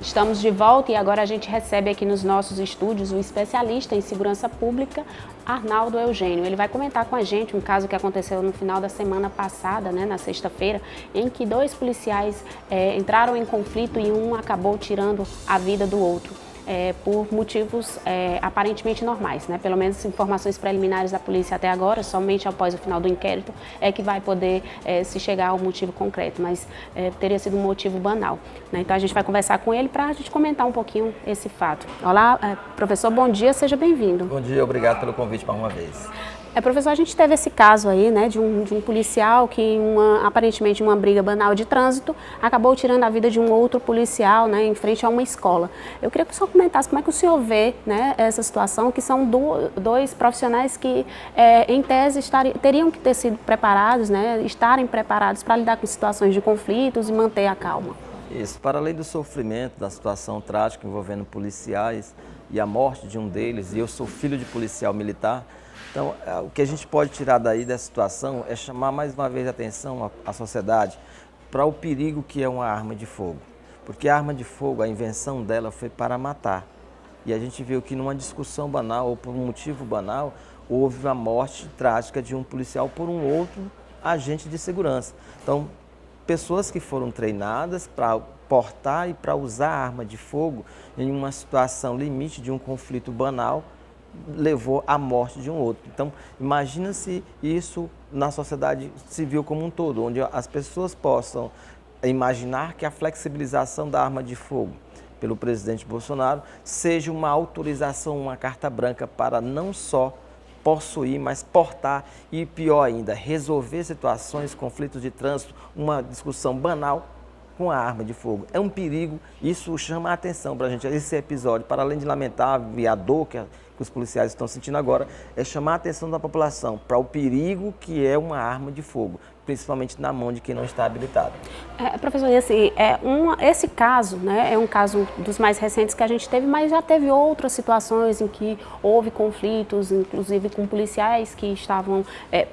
Estamos de volta e agora a gente recebe aqui nos nossos estúdios o especialista em segurança pública, Arnaldo Eugênio. Ele vai comentar com a gente um caso que aconteceu no final da semana passada, na sexta-feira, em que dois policiais entraram em conflito e um acabou tirando a vida do outro. Por motivos aparentemente normais, Pelo menos informações preliminares da polícia até agora, somente após o final do inquérito é que vai poder se chegar ao motivo concreto, mas teria sido um motivo banal, Então a gente vai conversar com ele para a gente comentar um pouquinho esse fato. Olá, professor, bom dia, seja bem-vindo. Bom dia, obrigado pelo convite mais uma vez. Professor, a gente teve esse caso aí, de um policial que, aparentemente, uma briga banal de trânsito, acabou tirando a vida de um outro policial, em frente a uma escola. Eu queria que o senhor comentasse como é que o senhor vê, essa situação, que são dois profissionais que, em tese, teriam que ter sido preparados, estarem preparados para lidar com situações de conflitos e manter a calma. Isso, para além do sofrimento da situação trágica envolvendo policiais e a morte de um deles, e eu sou filho de policial militar. Então, o que a gente pode tirar daí dessa situação é chamar mais uma vez a atenção à sociedade para o perigo que é uma arma de fogo. Porque a arma de fogo, a invenção dela foi para matar. E a gente viu que numa discussão banal ou por um motivo banal, houve a morte trágica de um policial por um outro agente de segurança. Então, pessoas que foram treinadas para portar e para usar a arma de fogo em uma situação limite de um conflito banal, levou à morte de um outro. Então, imagina se isso na sociedade civil como um todo, onde as pessoas possam imaginar que a flexibilização da arma de fogo pelo presidente Bolsonaro seja uma autorização, uma carta branca para não só possuir, mas portar e, pior ainda, resolver situações, conflitos de trânsito, uma discussão banal com a arma de fogo. É um perigo, isso chama a atenção para a gente, esse episódio, para além de lamentar a dor que os policiais estão sentindo agora, é chamar a atenção da população para o perigo que é uma arma de fogo, principalmente na mão de quem não está habilitado. Professor, esse caso, é um caso dos mais recentes que a gente teve, mas já teve outras situações em que houve conflitos, inclusive com policiais que estavam,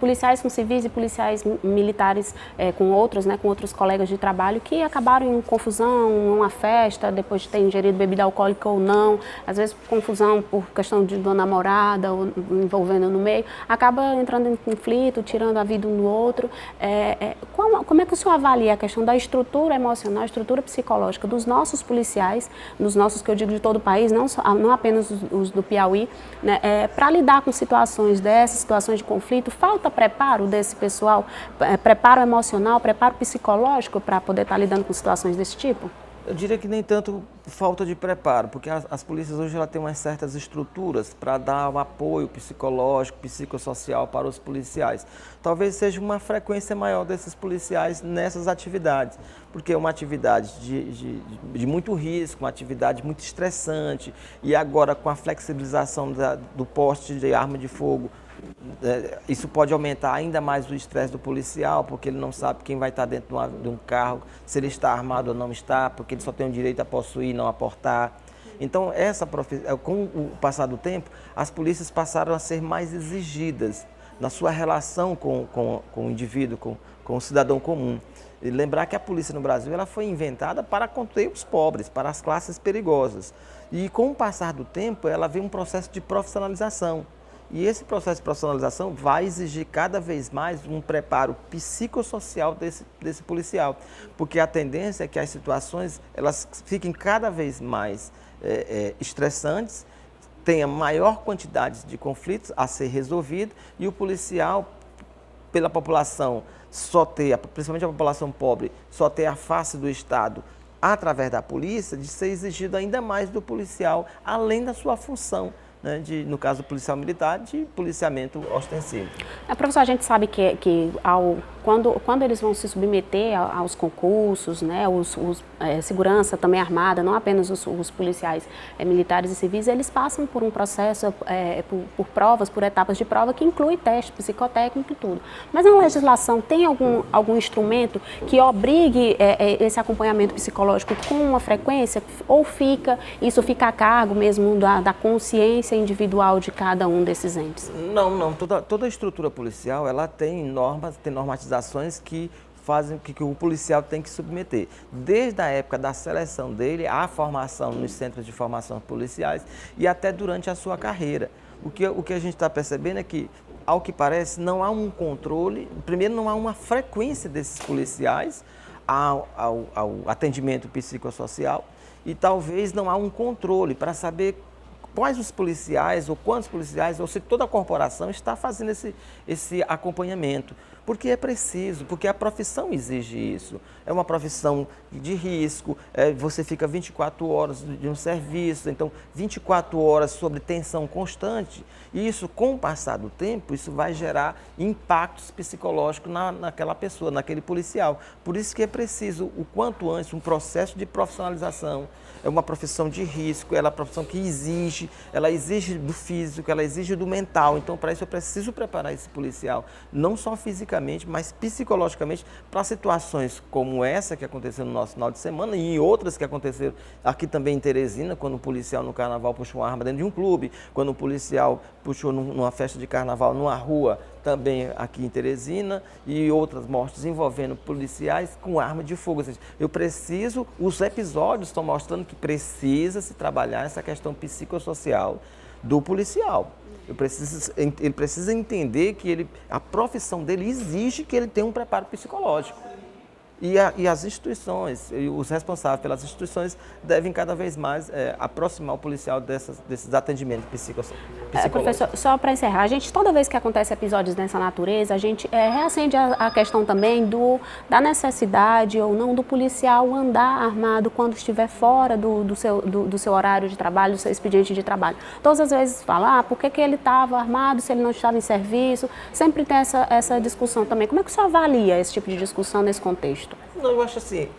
policiais com civis e policiais militares com outros, com outros colegas de trabalho que acabaram em confusão, numa festa, depois de ter ingerido bebida alcoólica ou não, às vezes confusão por questão de uma namorada ou envolvendo no meio, acaba entrando em conflito, tirando a vida um do outro. Como é que o senhor avalia a questão da estrutura emocional, a estrutura psicológica dos nossos policiais, dos nossos, que eu digo de todo o país, não apenas os do Piauí, para lidar com situações dessas, situações de conflito? Falta preparo desse pessoal, preparo emocional, preparo psicológico para poder estar lidando com situações desse tipo? Eu diria que nem tanto falta de preparo, porque as polícias hoje têm umas certas estruturas para dar um apoio psicológico, psicossocial para os policiais. Talvez seja uma frequência maior desses policiais nessas atividades, porque é uma atividade de muito risco, uma atividade muito estressante, e agora com a flexibilização do porte de arma de fogo, isso pode aumentar ainda mais o estresse do policial, porque ele não sabe quem vai estar dentro de um carro, se ele está armado ou não está, porque ele só tem o direito a possuir e não a portar. Então, com o passar do tempo, as polícias passaram a ser mais exigidas na sua relação com o indivíduo, com o cidadão comum. E lembrar que a polícia no Brasil ela foi inventada para conter os pobres, para as classes perigosas. E com o passar do tempo, ela vem um processo de profissionalização. E esse processo de profissionalização vai exigir cada vez mais um preparo psicossocial desse policial, porque a tendência é que as situações elas fiquem cada vez mais estressantes, tenha maior quantidade de conflitos a ser resolvido e o policial, pela população, principalmente a população pobre, só ter a face do Estado através da polícia, de ser exigido ainda mais do policial, além da sua função, no caso do policial militar, de policiamento ostensivo. Professor, a gente sabe que quando eles vão se submeter aos concursos, segurança também armada, não apenas os policiais militares e civis, eles passam por um processo, por provas, por etapas de prova que inclui teste psicotécnico e tudo. Mas na legislação tem algum instrumento que obrigue esse acompanhamento psicológico com uma frequência, ou isso fica a cargo mesmo da consciência individual de cada um desses entes? Não. Toda a estrutura policial ela tem normatizações que fazem que o policial tem que submeter. Desde a época da seleção dele, a formação nos centros de formação policiais e até durante a sua carreira. O que a gente está percebendo é que, ao que parece, não há um controle, primeiro não há uma frequência desses policiais ao atendimento psicossocial e talvez não há um controle para saber quais os policiais ou quantos policiais ou se toda a corporação está fazendo esse acompanhamento. Porque é preciso, porque a profissão exige isso. É uma profissão de risco, você fica 24 horas de um serviço, então 24 horas sobre tensão constante. E isso, com o passar do tempo, isso vai gerar impactos psicológicos naquela pessoa, naquele policial. Por isso que é preciso, o quanto antes, um processo de profissionalização. É uma profissão de risco, ela é uma profissão que ela exige do físico, ela exige do mental. Então, para isso, eu preciso preparar esse policial, não só fisicamente, mas psicologicamente, para situações como essa que aconteceu no nosso final de semana e outras que aconteceram aqui também em Teresina, quando um policial no carnaval puxou uma arma dentro de um clube, quando um policial puxou numa festa de carnaval numa rua, também aqui em Teresina, e outras mortes envolvendo policiais com arma de fogo. Ou seja, os episódios estão mostrando que precisa se trabalhar essa questão psicossocial do policial. Ele precisa entender que a profissão dele exige que ele tenha um preparo psicológico. E as instituições, e os responsáveis pelas instituições devem cada vez mais aproximar o policial desses atendimentos psicológicos. Professor, só para encerrar, a gente, toda vez que acontece episódios dessa natureza, a gente reacende a questão também da necessidade ou não do policial andar armado quando estiver fora do seu horário de trabalho, do seu expediente de trabalho. Todas as vezes fala, por que ele estava armado se ele não estava em serviço? Sempre tem essa discussão também. Como é que o senhor avalia esse tipo de discussão nesse contexto? Não, eu acho assim,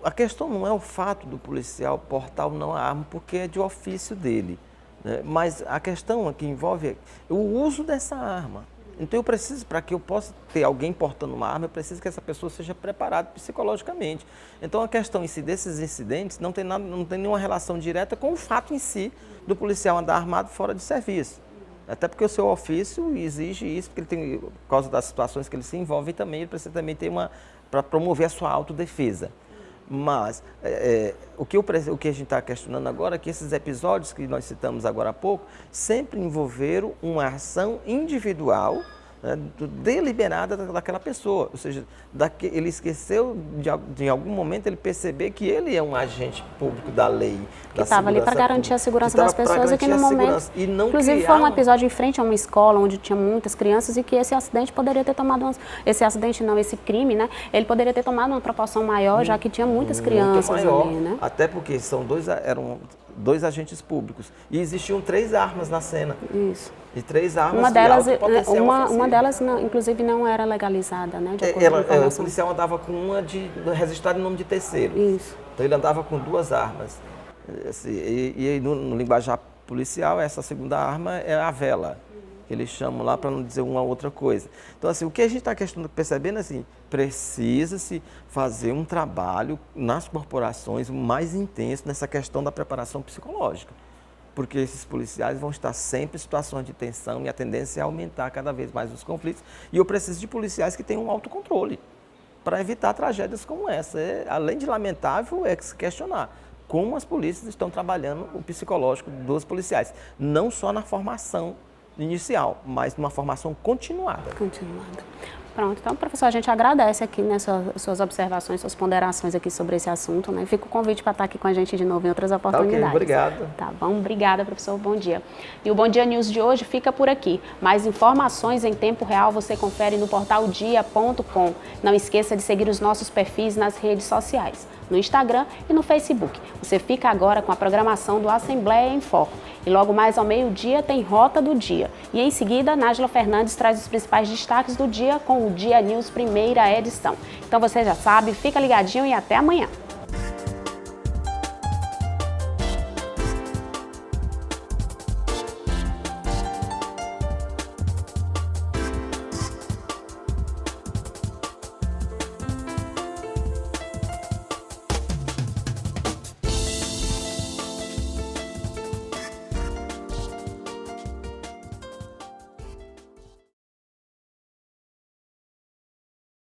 a questão não é o fato do policial portar ou não a arma, porque é de ofício dele, né? Mas a questão que envolve o uso dessa arma. Então eu preciso, para que eu possa ter alguém portando uma arma, eu preciso que essa pessoa seja preparada psicologicamente. Então a questão em si desses incidentes não tem nenhuma relação direta com o fato em si do policial andar armado fora de serviço. Até porque o seu ofício exige isso, porque ele tem, por causa das situações que ele se envolve também, ele precisa também ter para promover a sua autodefesa. Mas o que a gente está questionando agora é que esses episódios que nós citamos agora há pouco sempre envolveram uma ação individual, né, deliberada daquela pessoa. Ou seja, ele esqueceu de em algum momento ele perceber que ele é um agente público da lei. Que estava ali para garantir a segurança das pessoas e que no momento, inclusive foi um episódio em frente a uma escola onde tinha muitas crianças e que esse acidente poderia ter tomado, esse crime, né? Ele poderia ter tomado uma proporção maior, já que tinha muitas crianças maior, ali, né? Até porque eram dois agentes públicos e existiam 3 armas na cena. Isso. E 3 armas uma delas, de alto potencial ofensivo. Uma delas, inclusive, não era legalizada, né? O policial andava com uma registrada em nome de terceiro. Isso. Então ele andava com 2 armas. E no linguajar policial, essa segunda arma é a vela, que eles chamam lá para não dizer uma outra coisa. Então, assim, o que a gente está percebendo, assim, precisa-se fazer um trabalho nas corporações mais intenso nessa questão da preparação psicológica. Porque esses policiais vão estar sempre em situações de tensão e a tendência é aumentar cada vez mais os conflitos. E eu preciso de policiais que tenham um autocontrole para evitar tragédias como essa. Além de lamentável, é se questionar como as polícias estão trabalhando o psicológico dos policiais. Não só na formação inicial, mas numa formação continuada. Pronto, então, professor, a gente agradece aqui, né, suas observações, suas ponderações aqui sobre esse assunto, né? Fica o convite para estar aqui com a gente de novo em outras oportunidades. Ok, obrigado. Tá bom, obrigada, professor, bom dia. E o Bom Dia News de hoje fica por aqui. Mais informações em tempo real você confere no portal dia.com. Não esqueça de seguir os nossos perfis nas redes sociais, no Instagram e no Facebook. Você fica agora com a programação do Assembleia em Foco. E logo mais ao meio-dia tem Rota do Dia. E em seguida, Nájila Fernandes traz os principais destaques do dia com o Dia News primeira edição. Então você já sabe, fica ligadinho e até amanhã.